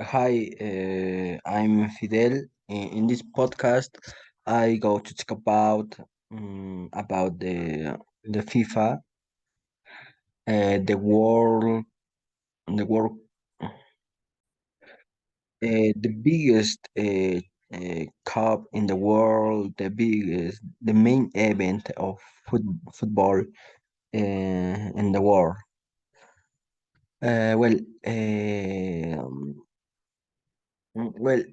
Hi, I'm Fidel. In this podcast, I go to talk about the FIFA, the world, the biggest cup in the world, the main event of football in the world. Well, well,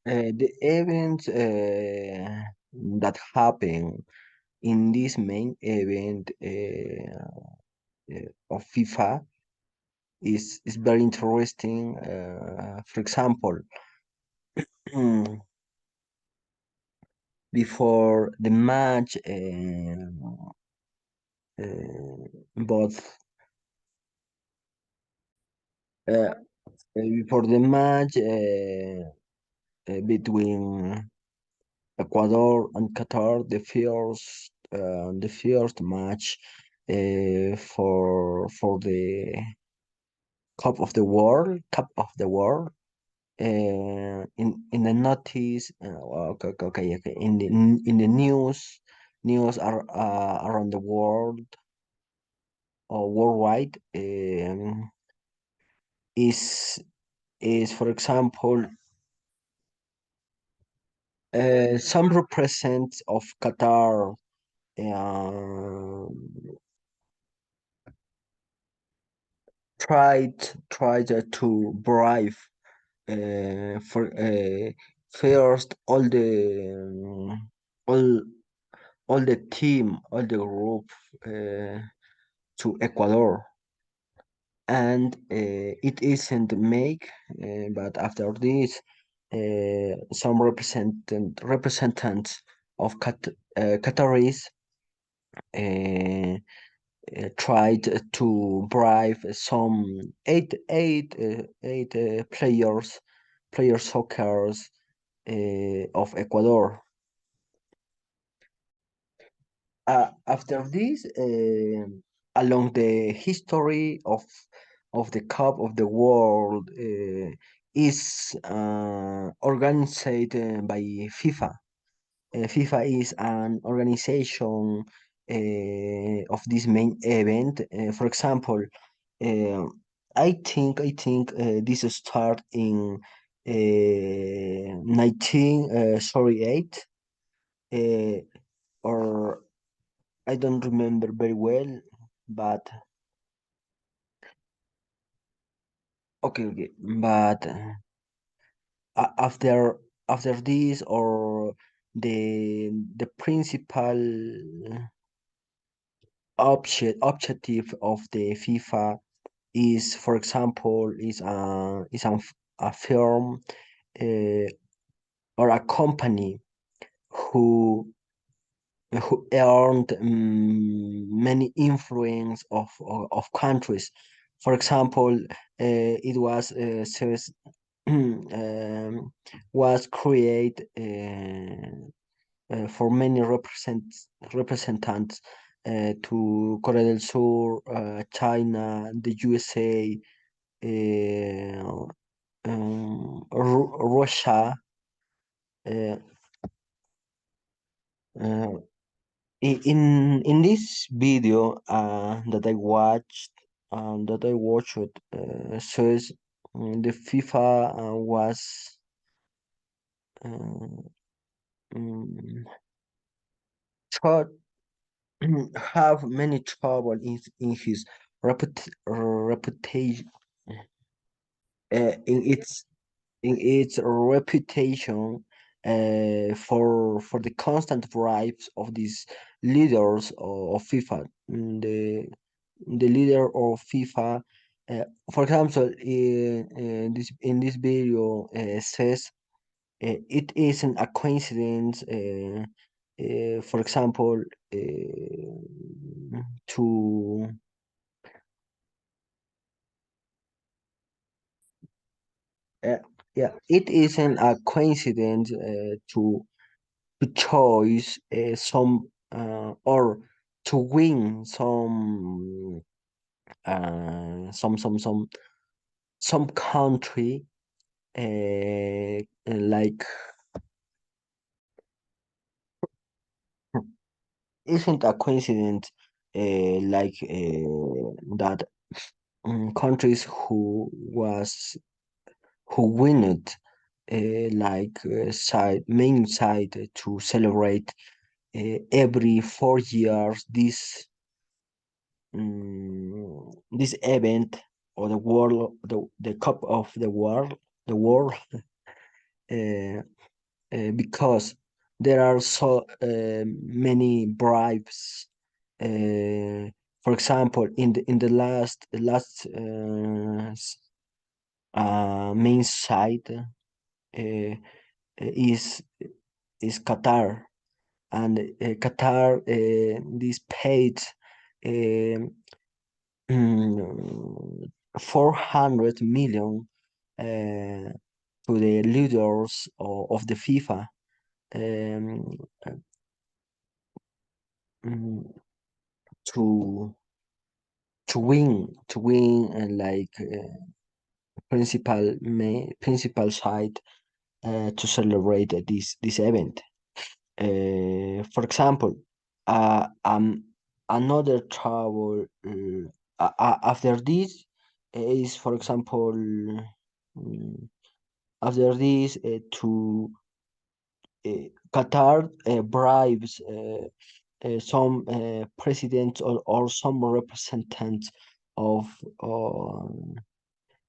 the events that happen in this main event of FIFA is very interesting. For example, before the match, both uh, before the match between Ecuador and Qatar, the first match for the Cup of the World. In the notice, okay. In the news are around the world or worldwide is for example some representatives of Qatar tried to bribe for first all all the team, all the group to Ecuador, and it isn't make. But after this, some representants of Qataris uh, tried to bribe some eight players soccer of Ecuador. After this, along the history of the Cup of the World is organized by FIFA. FIFA is an organization of this main event. For example, uh, I think this start in 1938, uh, or I don't remember very well, but okay. But after this, or the principal objective of the FIFA is, for example, a firm uh, or a company who earned many influence of countries. For example, it was created for many representants to Korea del Sur, China, the USA, Russia. Uh, uh, in this video that I watched, says the FIFA was uh, um, tro- have many trouble in his reputation, in its reputation for the constant bribes of these leaders of FIFA. The leader of FIFA, uh, for example, in this video says it isn't a coincidence. For example, to uh, yeah, it isn't a coincidence to choose or to win some country like isn't a coincidence that countries who win it main side to celebrate every 4 years this event or the cup of the world uh, because there are so many bribes. Uh, for example, in the last main site is Qatar, and Qatar this paid um, 400 million uh, to the leaders of the FIFA um, uh, mm, to to win principal side to celebrate this event. For example, another trouble after this is, for example, after this Qatar bribes some presidents or some representatives of uh,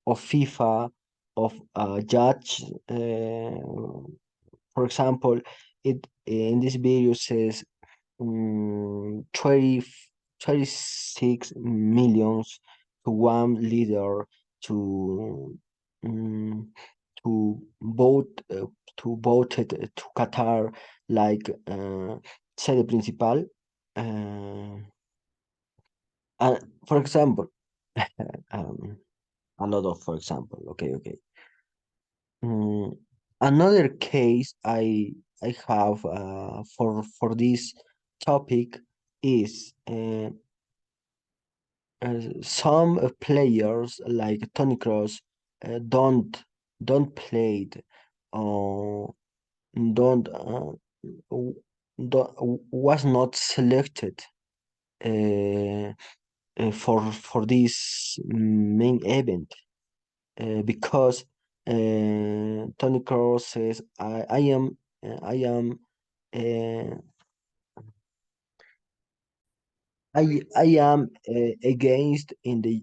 of FIFA, of judge. For example, it in this video says 20, 26 millions to one leader to um, to vote it to Qatar like sede principal. Uh, for example, um, a lot of for example. Okay. Mm, Another case I have for this topic is some players like Tony Cross uh, don't don't played uh, don't w- was not selected uh, for this main event because Tony Cross says uh, I am against in the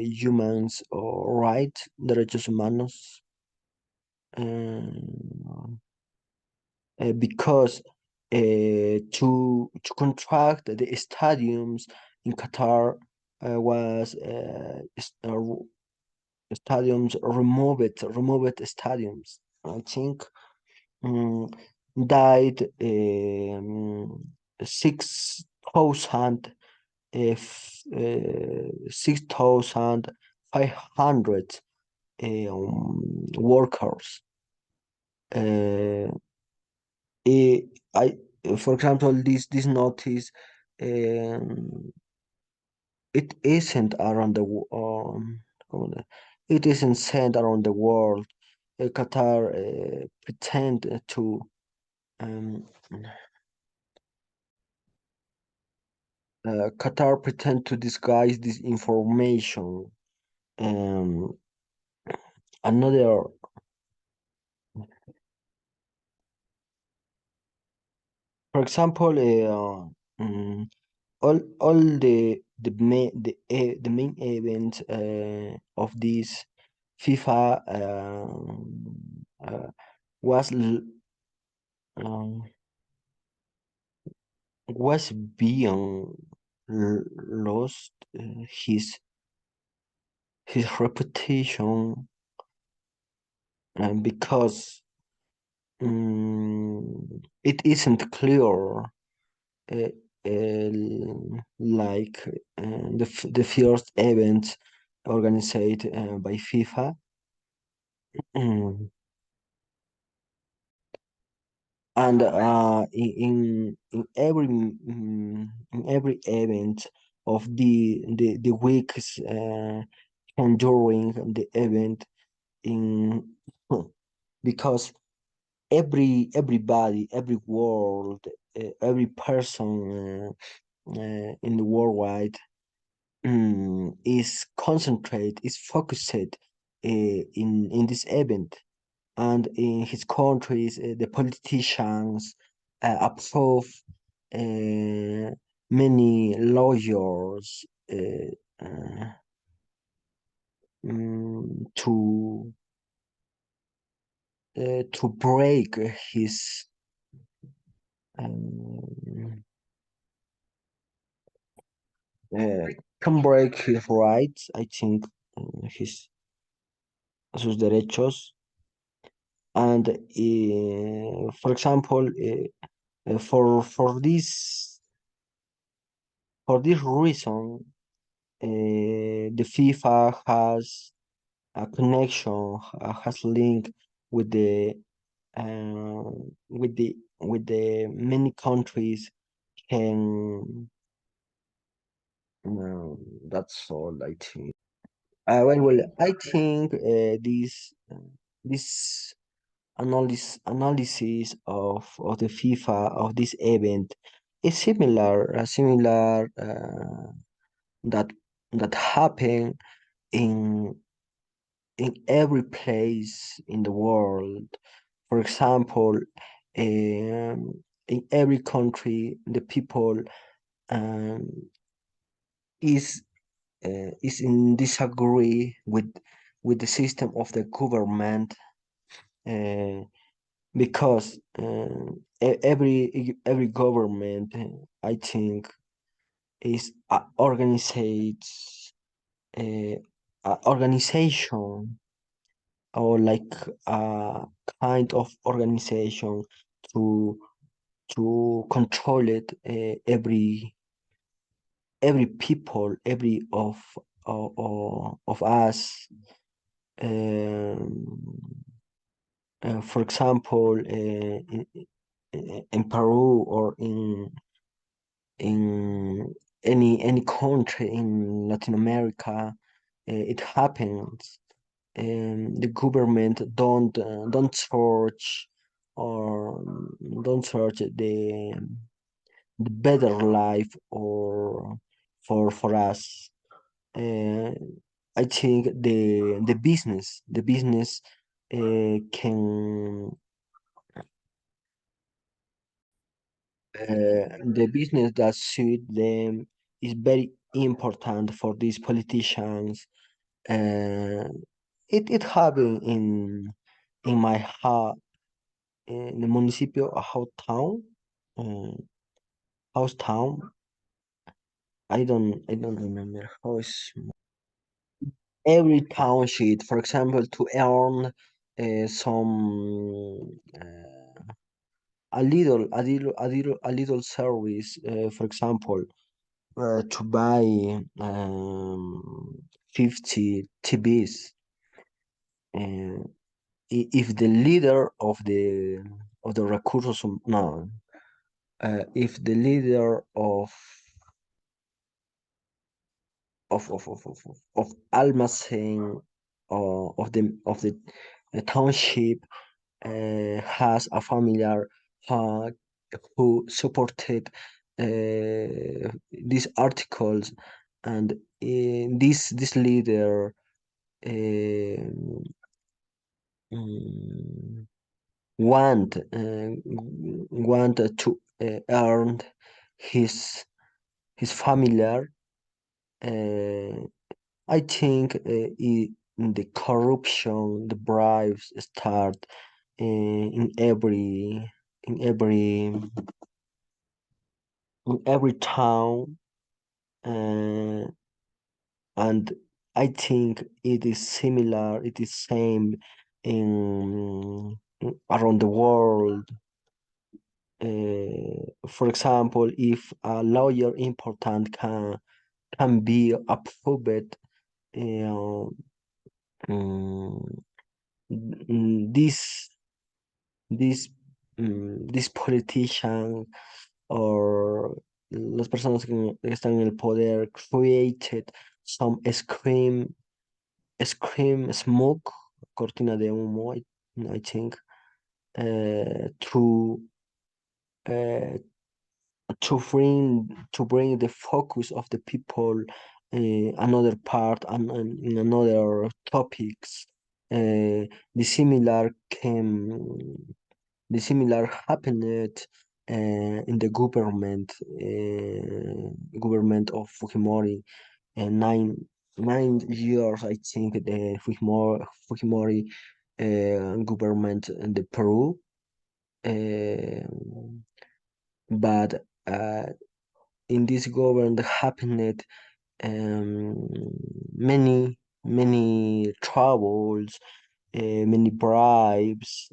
humans rights derechos humanos because to contract the stadiums in Qatar was stadiums removed stadiums. I think um, died 6,000 if 6,500 workers. Uh, eh, I, for example, this notice, um, it isn't around how it isn't sent around the world. Qatar pretend to um, Qatar pretend to disguise this information. Um, Another, for example, all the main events of this FIFA was um, was being lost his reputation because it isn't clear uh, like the first event organized by FIFA. Mm. And in every event of the weeks and during the event, in because everybody, every world, every person in the worldwide is concentrate, is focused in this event, and in his countries, the politicians approve uh, many lawyers uh, to break his um, uh, can break his rights. I think his sus derechos, and for example, for this reason, the FIFA has a connection, has link with the uh, with the many countries. Can that's all I think. I think this analysis of the FIFA of this event is similar that that happen in every place in the world. For example, in every country, the people um, is in disagree with the system of the government, uh, because every government, I think, is organizes organization, or like a kind of organization to control it, every people, every of us. um, for example, in Peru, or in any country in Latin America, it happens. The government don't search, or don't search the better life, or for us. Uh, I think the business can the business that suit them is very important for these politicians. Uh, it happened in my in the municipio, a uh, house town. I don't remember how is every township, for example, to earn some a little service, for example, to buy 50 TVs. Uh, if the leader of the recursos no, if the leader of almacen, or of the township has a familiar uh, who supported these articles, and this leader um, mm, want to earn his familiar. Uh, I think the corruption, the bribes start in every in every town, uh, and I think it is similar. It is same around the world. For example, if a lawyer important can be approved, uh, mm, this this politician, or las personas que están en el poder, created some scream smoke, cortina de humo, I think, to uh, to bring the focus of the people another part and in another topics. The similar came the similar happened in the government of Fujimori, 9 years I think the Fujimori government in the Peru, uh, but in this government happened um, many troubles, many bribes.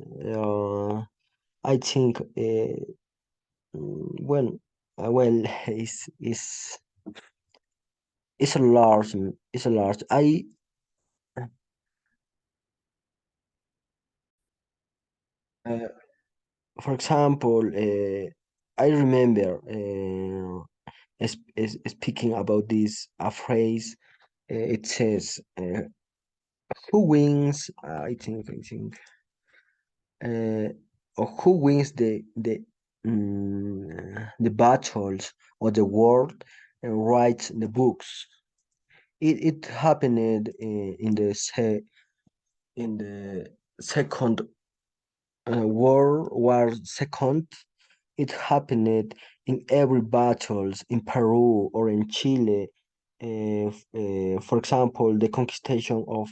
I think well, well, it's a large, it's a large. Uh, for example, I remember speaking about this a phrase. It says, "Who wins?" I think. Uh, or who wins the battles of the world and writes the books. It happened in the second World War Second. It happened in every battles in Peru or in Chile. For example, the conquistation of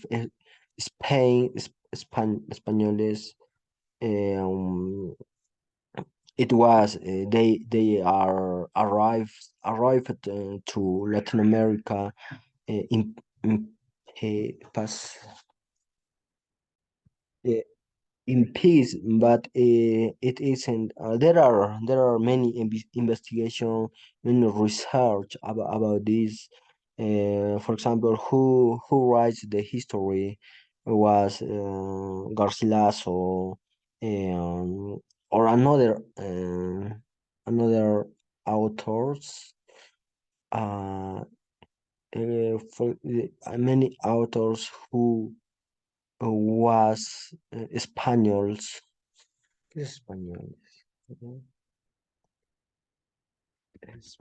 Spain, Españoles. Um, it was they are arrived to Latin America in pas, uh, in peace, but it isn't. There are many investigation, many research about this. For example, who writes the history was Garcilaso, um, or another authors. Uh, for many authors who was Spaniards. ¿Qué es español? Es-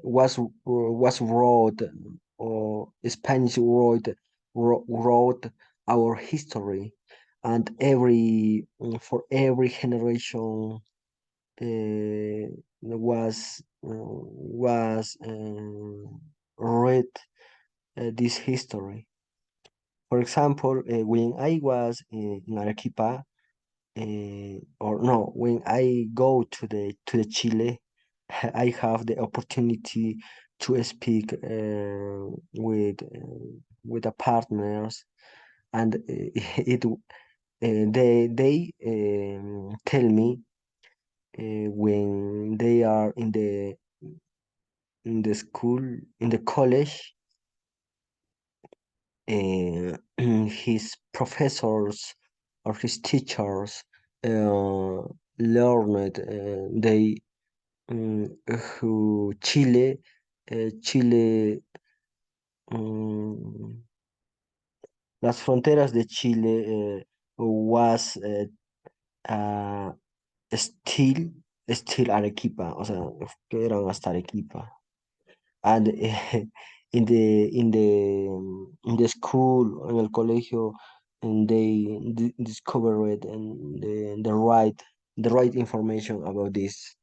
was wrote or Spanish wrote our history, and for every generation was read this history. For example, when I was in Arequipa, or no, when I go to the Chile, I have the opportunity to speak with the partners, and they tell me when they are in the school, in the college, his professors or his teachers uh, learned who Chile, mm, las fronteras de Chile was uh, still Arequipa, o sea, que eran hasta Arequipa. And in the school, en el colegio, and they discovered and the right information about this.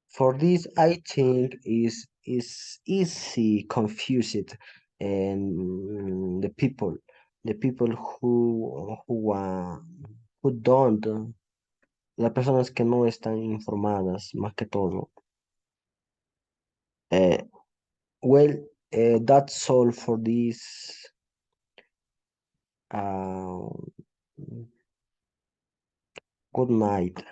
For this, I think is easy confused, and the people who don't, las personas que no están informadas, más que todo. Uh, well, that's all for this. Uh, Good night.